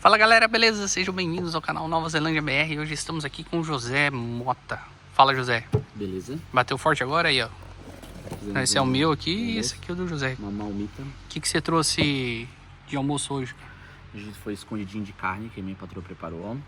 Fala galera, beleza? Sejam bem-vindos ao canal Nova Zelândia BR. Hoje estamos aqui com o José Mota. Fala, José. Beleza. Bateu forte agora aí, ó. Esse é o meu aqui e esse aqui é o do José. Uma malmita. O que você trouxe de almoço hoje? A gente foi escondidinho de carne que a minha patroa preparou.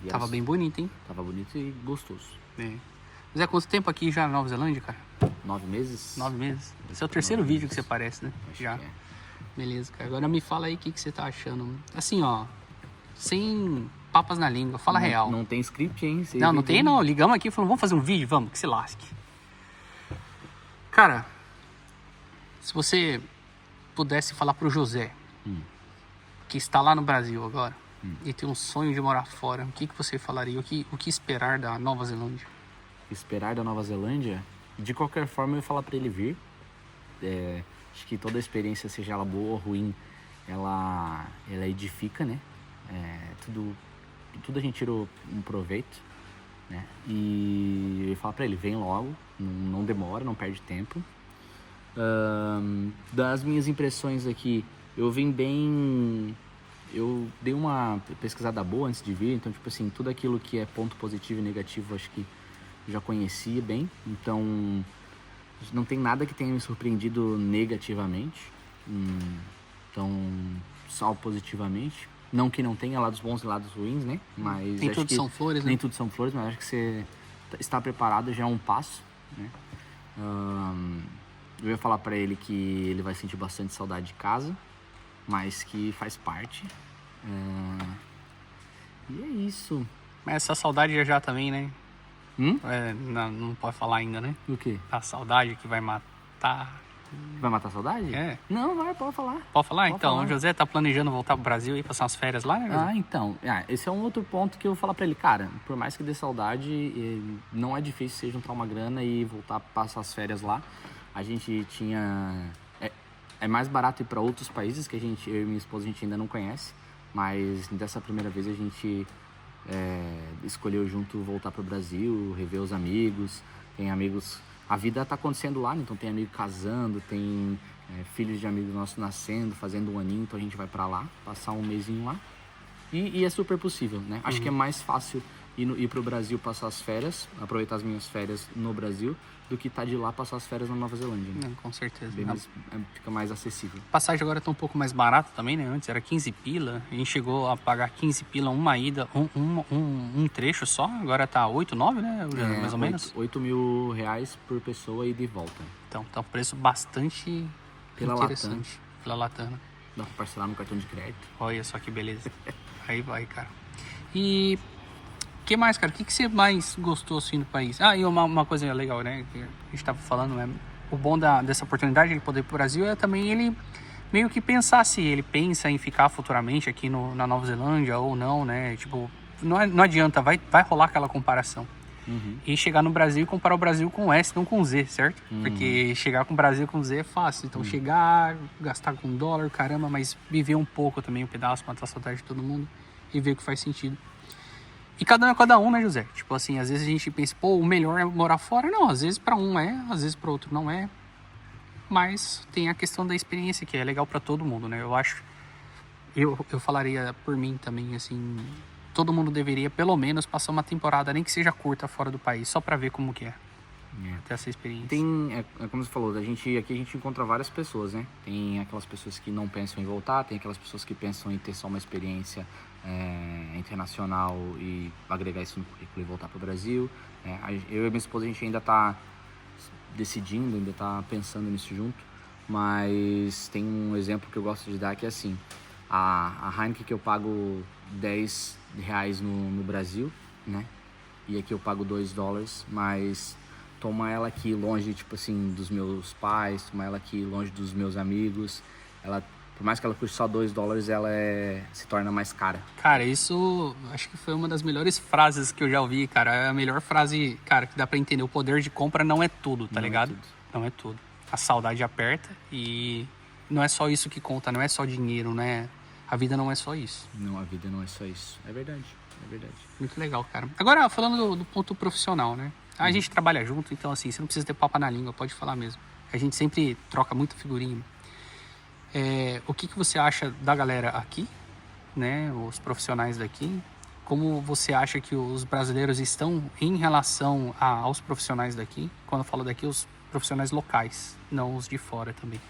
Tava bem bonito, hein? Tava bonito e gostoso. É. José, quanto tempo aqui já na Nova Zelândia, cara? 9 meses? 9 meses. Esse é o terceiro vídeo que você aparece, né? Acho Já. que é. Beleza, cara. Agora me fala aí o que você tá achando. Assim, ó. Sem papas na língua. Fala real. Não tem script, hein? Não tem não. Ligamos aqui e falamos, vamos fazer um vídeo? Vamos, que se lasque. Cara, se você pudesse falar pro José, que está lá no Brasil agora, e tem um sonho de morar fora, o que você falaria? O que esperar da Nova Zelândia? Esperar da Nova Zelândia? De qualquer forma, eu ia falar pra ele vir. Acho que toda a experiência, seja ela boa ou ruim, ela edifica, né? Tudo a gente tirou um proveito, né? E eu ia falar pra ele, vem logo, não demora, não perde tempo. Das minhas impressões aqui, eu vim bem... Eu dei uma pesquisada boa antes de vir, então, tipo assim, tudo aquilo que é ponto positivo e negativo, acho que eu já conhecia bem. Então, não tem nada que tenha me surpreendido negativamente. Então, só positivamente. Não que não tenha lados bons e lados ruins, né? Mas Nem acho tudo que são flores, né? nem tudo são flores, mas acho que você está preparado já é um passo, né? Eu ia falar pra ele que ele vai sentir bastante saudade de casa, mas que faz parte. E é isso. Mas essa saudade já também, né? Hum? Não pode falar ainda, né? O quê? A saudade que vai matar. Vai matar a saudade? É. Não, pode falar. Pode falar? Pode Então, falar. o José tá planejando voltar pro Brasil e passar umas férias lá, né, José? Então. Esse é um outro ponto que eu vou falar pra ele. Cara, por mais que dê saudade, não é difícil você juntar uma grana e voltar a passar as férias lá. A gente tinha... É mais barato ir pra outros países que eu e minha esposa, a gente ainda não conhece. Mas dessa primeira vez a gente escolheu junto voltar pro Brasil, rever os amigos. Tem amigos... A vida tá acontecendo lá, né? Então tem amigo casando, tem filhos de amigos nossos nascendo, fazendo um aninho, então a gente vai pra lá, passar um mesinho lá. E é super possível, né? Acho que é mais fácil ir pro Brasil passar as férias, aproveitar as minhas férias no Brasil, do que de lá passar as férias na Nova Zelândia, né? Não, com certeza. Fica mais acessível. A passagem agora tá um pouco mais barata também, né? Antes era 15 pila. A gente chegou a pagar 15 pila uma ida, um trecho só. Agora tá 8, 9, né? Mais ou menos. 8 mil reais por pessoa e de volta. Então tá um preço bastante Pela interessante. Pela Latam. Dá pra parcelar no cartão de crédito. Olha só que beleza. Aí vai, cara. E... o que mais, cara? O que você mais gostou, assim, do país? E uma coisa legal, né? Que a gente tava falando, né? O bom dessa oportunidade de poder ir pro Brasil é também ele meio que pensar se ele pensa em ficar futuramente aqui na Nova Zelândia ou não, né? Tipo, não adianta, vai rolar aquela comparação. E chegar no Brasil e comparar o Brasil com o S, não com o Z, certo? Porque chegar com o Brasil com o Z é fácil. Então chegar, gastar com dólar, caramba, mas viver um pouco também, um pedaço, matar a saudade de todo mundo e ver o que faz sentido. E cada um, né, José? Tipo assim, às vezes a gente pensa, o melhor é morar fora. Não, às vezes pra um é, às vezes pra outro não é. Mas tem a questão da experiência, que é legal pra todo mundo, né? Eu acho, eu falaria por mim também, assim, todo mundo deveria pelo menos passar uma temporada, nem que seja curta, fora do país, só pra ver como que é. Ter essa experiência. Como você falou, aqui a gente encontra várias pessoas, né? Tem aquelas pessoas que não pensam em voltar, tem aquelas pessoas que pensam em ter só uma experiência internacional e agregar isso no currículo e voltar para o Brasil. Eu e minha esposa, a gente ainda está decidindo, ainda está pensando nisso junto, mas tem um exemplo que eu gosto de dar que é assim, a Heineken que eu pago 10 reais no Brasil, né? E aqui eu pago 2 dólares, mas toma ela aqui longe, tipo assim, dos meus pais, toma ela aqui longe dos meus amigos, por mais que ela custe só 2 dólares, ela se torna mais cara. Cara, isso acho que foi uma das melhores frases que eu já ouvi, cara. É a melhor frase, cara, que dá pra entender. O poder de compra não é tudo, tá ligado? Não é tudo. A saudade aperta e não é só isso que conta, não é só dinheiro, né? A vida não é só isso. Não, a vida não é só isso. É verdade. Muito legal, cara. Agora, falando do ponto profissional, né? A gente trabalha junto, então assim, você não precisa ter papo na língua, pode falar mesmo. A gente sempre troca muita figurinha. O que você acha da galera aqui né, os profissionais daqui. Como você acha que os brasileiros estão em relação aos profissionais daqui? Quando eu falo daqui, os profissionais locais, não os de fora também.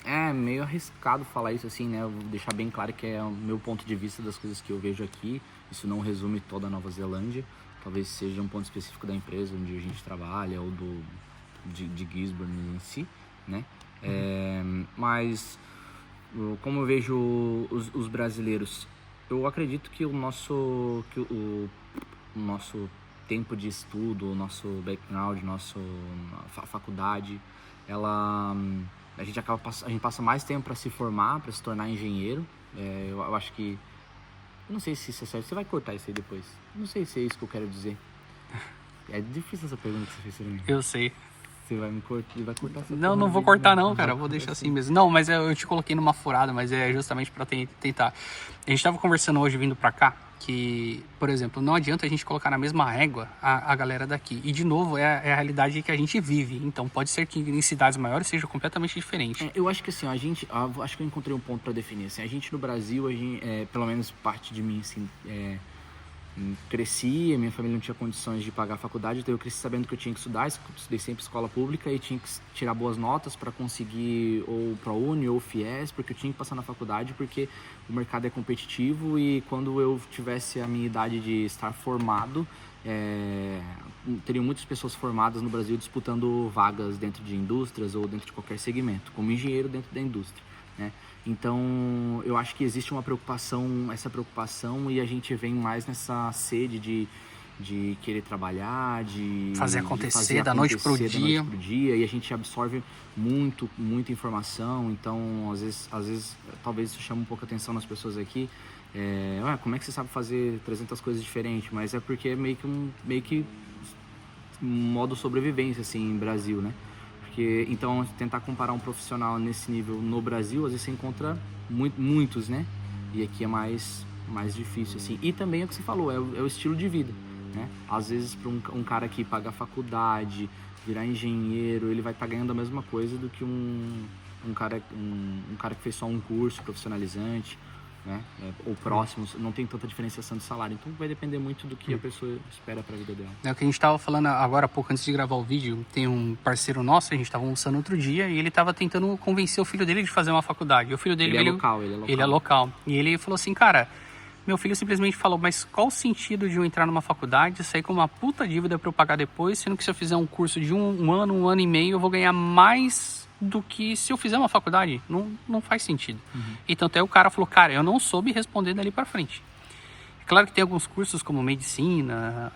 É meio arriscado falar isso assim, né? Eu vou deixar bem claro que é o meu ponto de vista das coisas que eu vejo aqui. Isso não resume toda a Nova Zelândia. Talvez seja um ponto específico da empresa onde a gente trabalha ou de Gisborne em si, né? Mas como eu vejo os brasileiros, eu acredito que o nosso tempo de estudo, o nosso background, a faculdade, ela a gente passa mais tempo para se formar, para se tornar engenheiro. Eu acho que eu não sei se isso é certo. Você vai cortar isso aí depois? Não sei se é isso que eu quero dizer. É difícil essa pergunta que você fez pra mim. Eu sei. Você vai me cortar, vai cortar essa Não, porra não vou aí, cortar né? não, cara. Eu vou deixar assim mesmo. Não, mas eu te coloquei numa furada, mas é justamente pra tentar. A gente tava conversando hoje vindo pra cá que, por exemplo, não adianta a gente colocar na mesma régua a galera daqui. E, de novo, é a realidade que a gente vive. Então, pode ser que em cidades maiores seja completamente diferente. Eu acho que assim, acho que eu encontrei um ponto pra definir. Assim, a gente no Brasil, pelo menos parte de mim, assim, cresci, a minha família não tinha condições de pagar a faculdade, então eu cresci sabendo que eu tinha que estudar, estudei sempre escola pública e tinha que tirar boas notas para conseguir ou ProUni ou FIES, porque eu tinha que passar na faculdade, porque o mercado é competitivo e quando eu tivesse a minha idade de estar formado, teriam muitas pessoas formadas no Brasil disputando vagas dentro de indústrias ou dentro de qualquer segmento, como engenheiro dentro da indústria, né? Então, eu acho que existe essa preocupação e a gente vem mais nessa sede de querer trabalhar, de fazer acontecer da noite pro dia. E a gente absorve muita informação, então às vezes talvez isso chame um pouco a atenção nas pessoas aqui. Como é que você sabe fazer 300 coisas diferentes? Mas é porque é meio que um modo sobrevivência assim em Brasil, né? Então, tentar comparar um profissional nesse nível no Brasil, às vezes você encontra muitos, né? E aqui é mais difícil, assim. E também é o que você falou, é o estilo de vida, né? Às vezes, para um cara que paga faculdade, virar engenheiro, ele vai estar ganhando a mesma coisa do que um cara que fez só um curso profissionalizante, né? Ou próximos, não tem tanta diferenciação de salário. Então vai depender muito do que a pessoa espera para a vida dela. É o que a gente estava falando agora há pouco, antes de gravar o vídeo. Tem um parceiro nosso, a gente estava almoçando outro dia e ele estava tentando convencer o filho dele de fazer uma faculdade. E o filho dele... Ele é local. E ele falou assim, cara, meu filho simplesmente falou, mas qual o sentido de eu entrar numa faculdade, sair com uma puta dívida para eu pagar depois, sendo que se eu fizer um curso de um ano e meio, eu vou ganhar mais do que se eu fizer uma faculdade. Não faz sentido. E tanto é o cara falou, cara, eu não soube responder dali para frente. É claro que tem alguns cursos como medicina,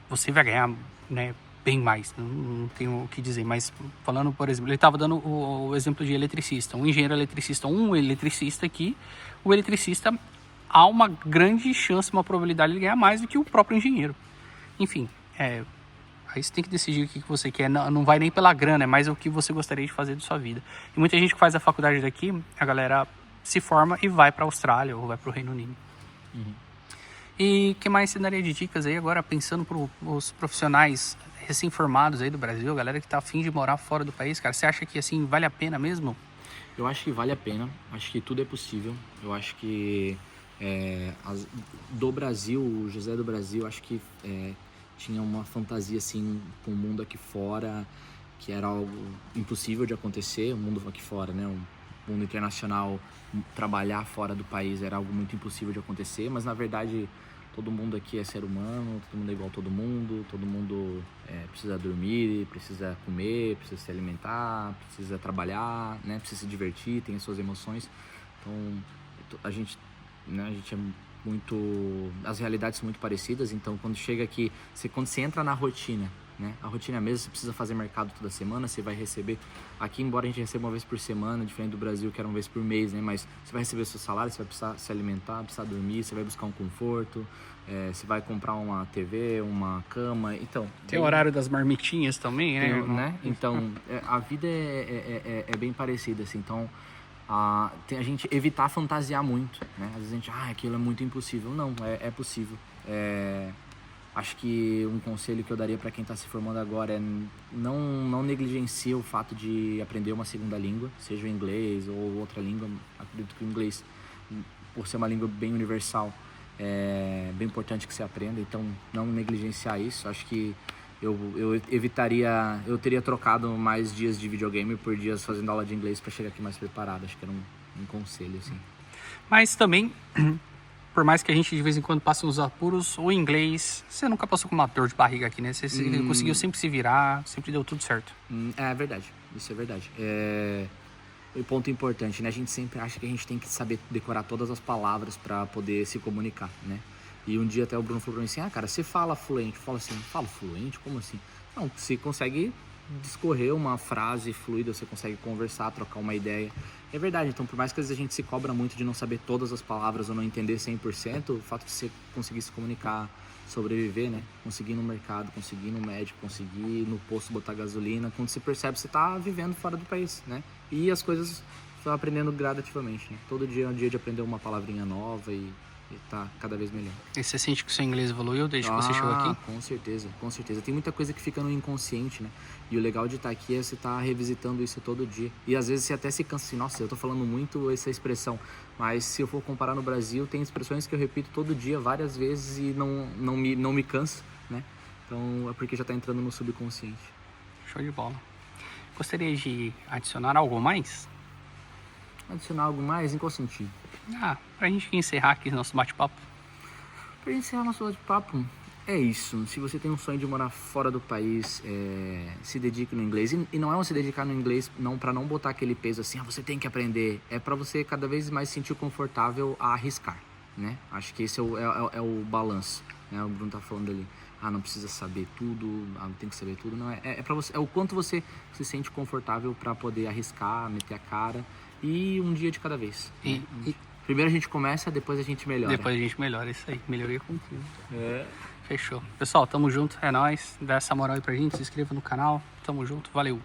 você vai ganhar, né, bem mais, não tenho o que dizer, mas falando, por exemplo, ele estava dando o exemplo de eletricista, um engenheiro eletricista, um eletricista aqui, o eletricista, há uma grande chance, uma probabilidade de ganhar mais do que o próprio engenheiro. Enfim, aí você tem que decidir o que você quer. Não vai nem pela grana, é mais o que você gostaria de fazer da sua vida. E muita gente que faz a faculdade daqui, a galera se forma e vai para a Austrália ou vai para o Reino Unido. E o que mais você daria de dicas aí agora, pensando para os profissionais recém-formados aí do Brasil, a galera que tá afim de morar fora do país, cara, você acha que assim vale a pena mesmo? Eu acho que vale a pena, acho que tudo é possível. Eu acho que do Brasil, o José do Brasil, acho que tinha uma fantasia assim com o mundo aqui fora, que era algo impossível de acontecer, o mundo aqui fora, né? O mundo internacional, trabalhar fora do país era algo muito impossível de acontecer, mas na verdade todo mundo aqui é ser humano, todo mundo é igual a todo mundo precisa dormir, precisa comer, precisa se alimentar, precisa trabalhar, né? Precisa se divertir, tem as suas emoções. Então a gente é muito... As realidades são muito parecidas, então quando chega aqui, quando você entra na rotina, né? A rotina mesmo, você precisa fazer mercado toda semana, você vai receber... Aqui, embora a gente receba uma vez por semana, diferente do Brasil, que era uma vez por mês, né? Mas você vai receber seu salário, você vai precisar se alimentar, precisar dormir, você vai buscar um conforto, você vai comprar uma TV, uma cama, então... Tem o horário das marmitinhas também, né? Então, a vida é bem parecida, assim, então... a gente evitar fantasiar muito, né? Às vezes a gente, aquilo é muito impossível. Não, é possível. Acho que um conselho que eu daria para quem está se formando agora é não negligencie o fato de aprender uma segunda língua, seja o inglês ou outra língua. Acredito que o inglês por ser uma língua bem universal, é bem importante que você aprenda, então não negligenciar isso. Acho que eu evitaria, eu teria trocado mais dias de videogame por dias fazendo aula de inglês para chegar aqui mais preparado. Acho que era um conselho, assim. Mas também, por mais que a gente de vez em quando passe uns apuros, o inglês, você nunca passou com uma dor de barriga aqui, né? Você conseguiu sempre se virar, sempre deu tudo certo. É verdade, isso é verdade. O ponto importante, né? A gente sempre acha que a gente tem que saber decorar todas as palavras para poder se comunicar, né? E um dia até o Bruno falou pra mim assim, cara, você fala fluente? Eu falo assim, falo fluente? Como assim? Não, você consegue discorrer uma frase fluida, você consegue conversar, trocar uma ideia. É verdade, então por mais que às vezes a gente se cobra muito de não saber todas as palavras ou não entender 100%, o fato de você conseguir se comunicar, sobreviver, né? Conseguir ir no mercado, conseguir ir no médico, conseguir ir no posto botar gasolina, quando você percebe, você tá vivendo fora do país, né? E as coisas você vai aprendendo gradativamente, né? Todo dia é um dia de aprender uma palavrinha nova e tá cada vez melhor. E você sente que o seu inglês evoluiu desde que você chegou aqui? Com certeza, com certeza. Tem muita coisa que fica no inconsciente, né? E o legal de estar aqui é você estar revisitando isso todo dia. E às vezes você até se cansa assim, nossa, eu tô falando muito essa expressão. Mas se eu for comparar no Brasil, tem expressões que eu repito todo dia, várias vezes e não me cansa, né? Então é porque já tá entrando no subconsciente. Show de bola. Gostaria de adicionar algo mais? Adicionar algo mais? Em qual sentido? Pra gente encerrar aqui nosso bate-papo. Pra encerrar nosso bate-papo, é isso. Se você tem um sonho de morar fora do país, se dedique no inglês. E não é se dedicar no inglês não para não botar aquele peso assim, você tem que aprender. É para você cada vez mais se sentir confortável a arriscar, né? Acho que esse é o balanço, né? O Bruno tá falando ali. Não precisa saber tudo, tem que saber tudo. Não, é para você, é o quanto você se sente confortável para poder arriscar, meter a cara e um dia de cada vez. Né? Primeiro a gente começa, depois a gente melhora. Depois a gente melhora, isso aí. Melhoria contínua. Fechou. Pessoal, tamo junto, é nóis. Dá essa moral aí pra gente, se inscreva no canal. Tamo junto, valeu.